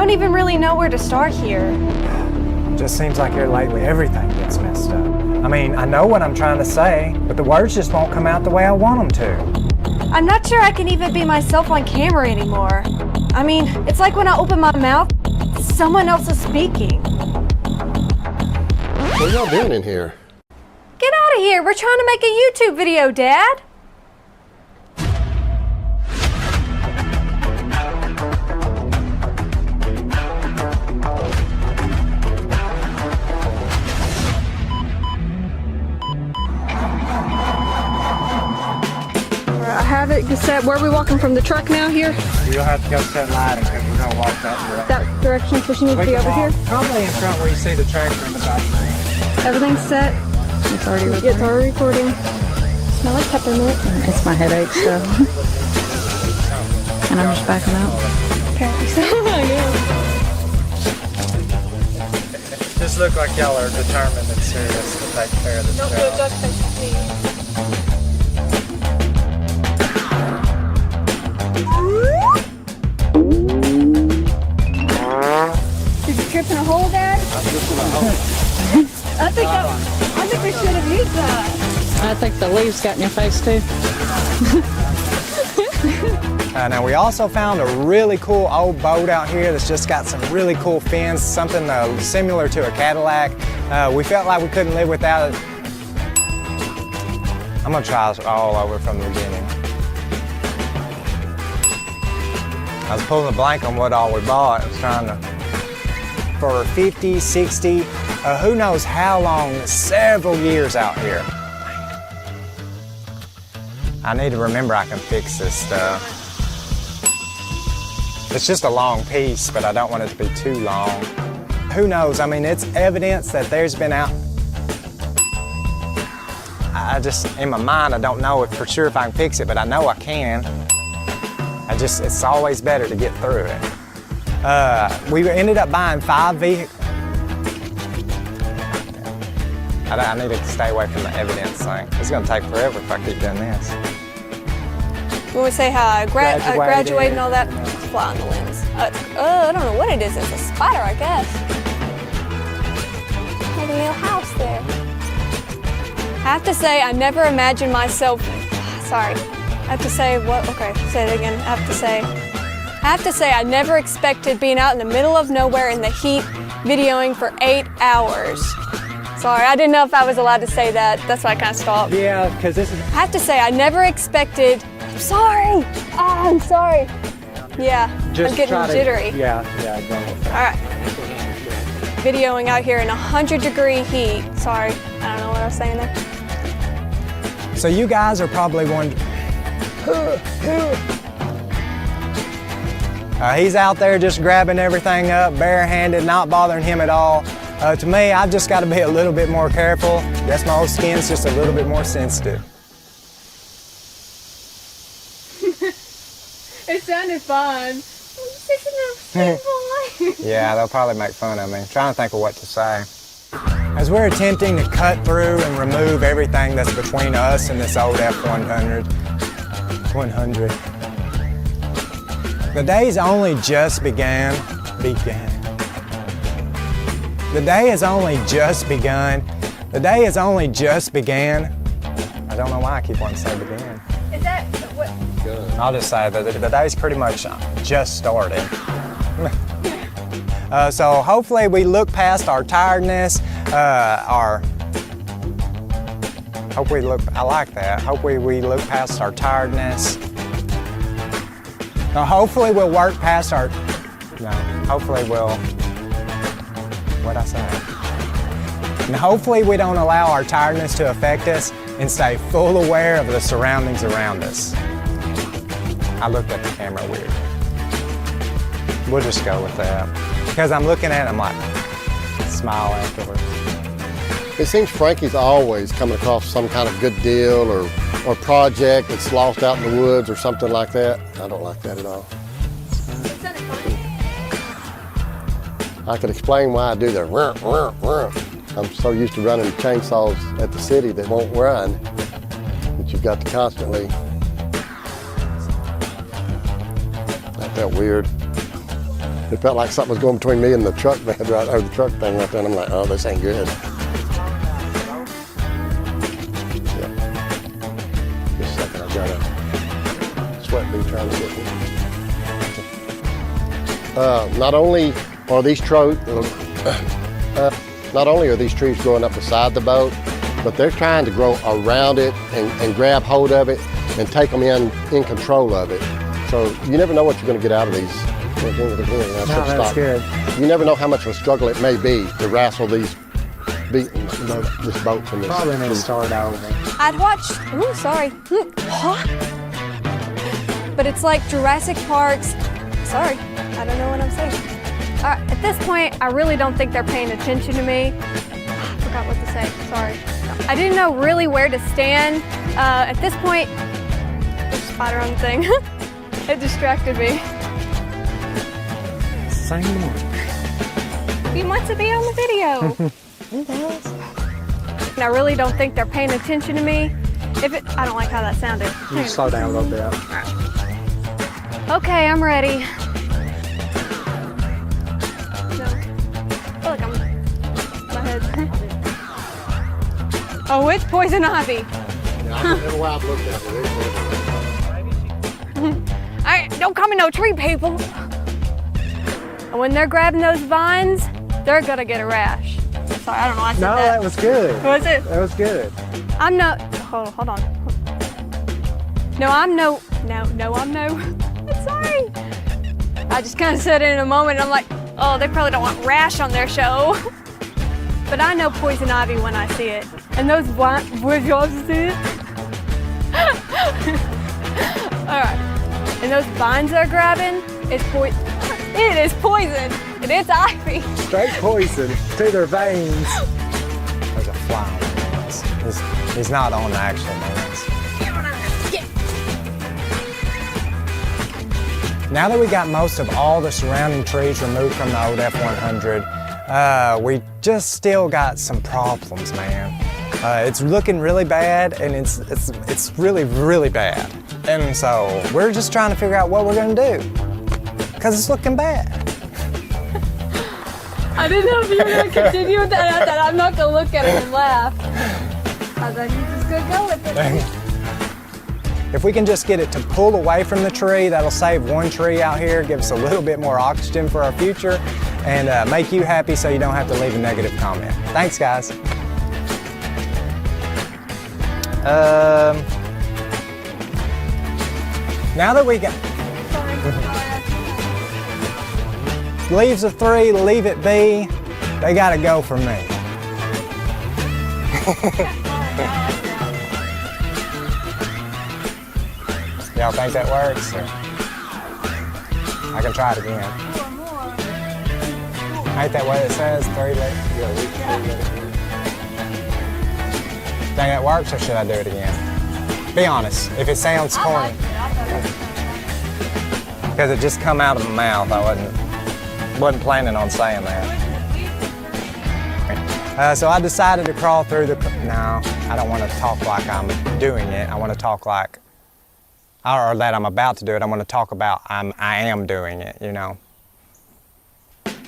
don't even really know where to start here. Just seems like here lately everything gets messed up. I mean, I know what I'm trying to say, but the words just won't come out the way I want them to. I'm not sure I can even be myself on camera anymore. I mean, it's like when I open my mouth, someone else is speaking. What are y'all doing in here? Get out of here, we're trying to make a YouTube video, Dad. I have it set. Where are we walking from the truck now here? You'll have to go set lighting because we're gonna walk that direction. That direction, so she needs to be over here? Probably in front where you see the tractor in the back. Everything's set? It's already recording. It's already recording. Smell like peppermint. It's my headache stuff. And I'm just backing up. Apparently so. I know. Just look like y'all are determined and serious to take care of this job. Don't do a duck face, please. Did you trip in a hole, Dad? I'm just in a hole. I think we should have used that. I think the leaves got in your face too. Now we also found a really cool old boat out here that's just got some really cool fins, something similar to a Cadillac. We felt like we couldn't live without it. I'm gonna try this all over from the beginning. I was pulling the blank on what all we bought. I was trying to, for 50, 60, who knows how long, several years out here. I need to remember I can fix this stuff. It's just a long piece, but I don't want it to be too long. Who knows, I mean, it's evidence that there's been out. I just, in my mind, I don't know for sure if I can fix it, but I know I can. It's always better to get through it. We ended up buying 5 vehicles. I need to stay away from the evidence thing. It's gonna take forever if I keep doing this. When we say how I graduated and all that, fly on the lens. I don't know what it is. It's a spider, I guess. Like a little house there. I have to say, I never imagined myself. Sorry. I have to say what? Okay, say it again. I have to say, I never expected being out in the middle of nowhere in the heat, videoing for 8 hours. Sorry, I didn't know if I was allowed to say that. That's why I kind of stopped. Yeah, because this is. I have to say, I never expected. I'm sorry. Oh, I'm sorry. Yeah, Just I'm getting jittery. Yeah, go ahead. All right. Videoing out here in 100-degree heat. Sorry, I don't know what I was saying there. So you guys are probably wondering. He's out there just grabbing everything up, barehanded, not bothering him at all. To me, I've just got to be a little bit more careful. Guess my old skin's just a little bit more sensitive. It sounded fun. Yeah, they'll probably make fun of me. I'm trying to think of what to say. As we're attempting to cut through and remove everything that's between us and this old F100, the day's only just began. The day has only just begun. The day has only just began. I don't know why I keep wanting to say began. Is that what? I'll just say that the day's pretty much just started. So hopefully we look past our tiredness, I like that. Hopefully we look past our tiredness. Now hopefully we'll work past our, hopefully we'll, what'd I say? And hopefully we don't allow our tiredness to affect us and stay full aware of the surroundings around us. I looked at the camera weird. We'll just go with that. Because I'm looking at it, I'm like, smile afterwards. It seems Frankie's always coming across some kind of good deal or project that's lost out in the woods or something like that. I don't like that at all. I could explain why I do the ruh, ruh, ruh. I'm so used to running chainsaws at the city that won't run that you've got to constantly. That felt weird. It felt like something was going between me and the truck bed right, or the truck thing right there. And I'm like, oh, this ain't good. Yeah. Just a second, I've got a sweat bee trying to get me. Not only are these trees growing up beside the boat, but they're trying to grow around it and grab hold of it and take them in control of it. So you never know what you're going to get out of these. That's good. You never know how much of a struggle it may be to wrestle this boat from this. Probably need to start over. I'd watch, ooh, sorry. But it's like Jurassic Park's, sorry, I don't know what I'm saying. At this point, I really don't think they're paying attention to me. I forgot what to say, sorry. I didn't know really where to stand. At this point, there's a spider on the thing. It distracted me. Same one. He wants to be on the video. He does. And I really don't think they're paying attention to me. I don't like how that sounded. You slow down a little bit. Okay, I'm ready. No. I feel like my head. Oh, it's poison ivy. Yeah, I don't know why I've looked at it. All right, don't call me no tree people. And when they're grabbing those vines, they're gonna get a rash. Sorry, I don't know why I said No, that. that was good. Was it? That was good. I'm no, hold on. No, I'm no. I'm sorry. I just kind of said it in a moment and I'm like, oh, they probably don't want rash on their show. But I know poison ivy when I see it. And those would you also see it? All right. And those vines they're grabbing, it's poison. It is poison. And it's ivy. Straight poison to their veins. There's a fly on the lens. He's not on the actual lens. Now that we got most of all the surrounding trees removed from the old F100, we just still got some problems, man. It's looking really bad, and it's really, really bad. And so we're just trying to figure out what we're gonna do, because it's looking bad. I didn't know if you were gonna continue with that. I thought I'm not gonna look at it and laugh. I thought you just gonna go with it. If we can just get it to pull away from the tree, that'll save one tree out here, give us a little bit more oxygen for our future, and make you happy so you don't have to leave a negative comment. Thanks, guys. Now that we got leaves of 3, leave it be. They gotta go for me. Y'all think that works? Or I can try it again. Ain't that what it says? 3 leaves? Think that works, or should I do it again? Be honest, if it sounds corny. Because it just come out of my mouth, I wasn't planning on saying that. So I decided to crawl through the, no, I don't want to talk like I'm doing it. I want to talk like, or that I'm about to do it. I want to talk about I am doing it, you know.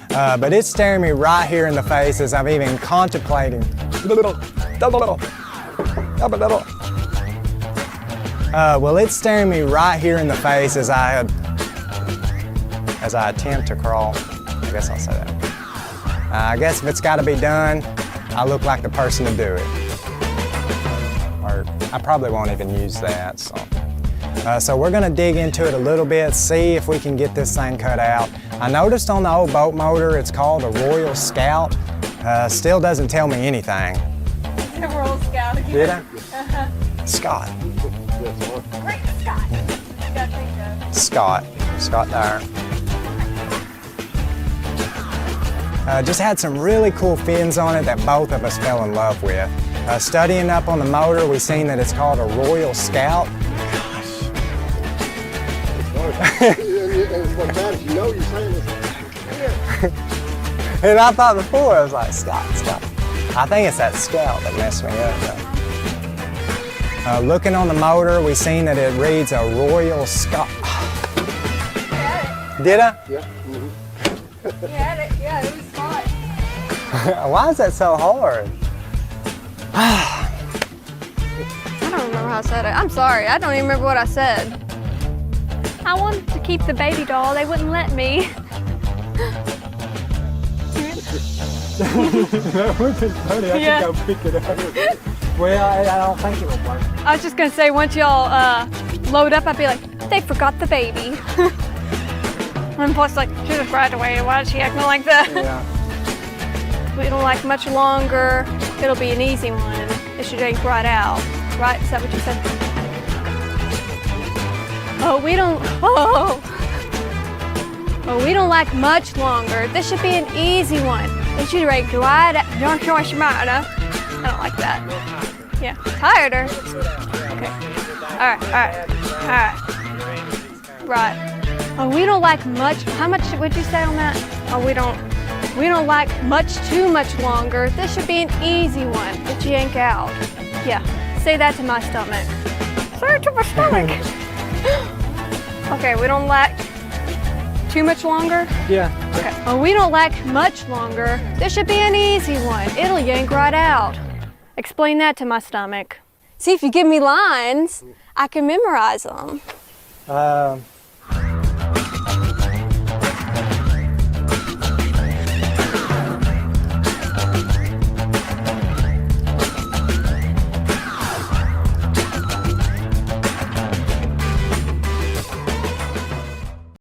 But it's staring me right here in the face as I'm even contemplating. Well, it's staring me right here in the face as I attempt to crawl. I guess I'll say that. I guess if it's got to be done, I look like the person to do it. Or I probably won't even use that. So we're gonna dig into it a little bit, see if we can get this thing cut out. I noticed on the old boat motor, it's called a Royal Scout. Still doesn't tell me anything. The Royal Scout again. Did I? Scott. Great Scott. Scott there. Just had some really cool fins on it that both of us fell in love with. Studying up on the motor, we seen that it's called a Royal Scout. What matters, you know you're saying this. And I thought before, I was like, Scott. I think it's that Scout that messed me up, though. Looking on the motor, we seen that it reads a Royal Scout. Did I? Yeah. Mm-hmm. Yeah, it was fun. Why is that so hard? I don't remember how I said it. I'm sorry, I don't even remember what I said. I wanted to keep the baby doll, they wouldn't let me. That would be funny. I Yeah. think I'll pick it up. Well, I don't think it would work. I was just gonna say, once y'all load up, I'd be like, they forgot the baby. And plus, like, she just right away. Why is she acting like that? Yeah. We don't like much longer. It'll be an easy one. It should yank right out. Right? Is that what you said? Oh, we don't. Oh, we don't like much longer. This should be an easy one. It should yank right out. Don't cross your mind, huh? I don't like that. Yeah. Tireder. Okay. All right. Right. Oh, we don't like much. How much would you say on that? Oh, we don't like much too much longer. This should be an easy one that you yank out. Yeah, say that to my stomach. Say it to my stomach. Okay, we don't like too much longer? Yeah. Okay. Oh, we don't like much longer. This should be an easy one. It'll yank right out. Explain that to my stomach. See, if you give me lines, I can memorize them.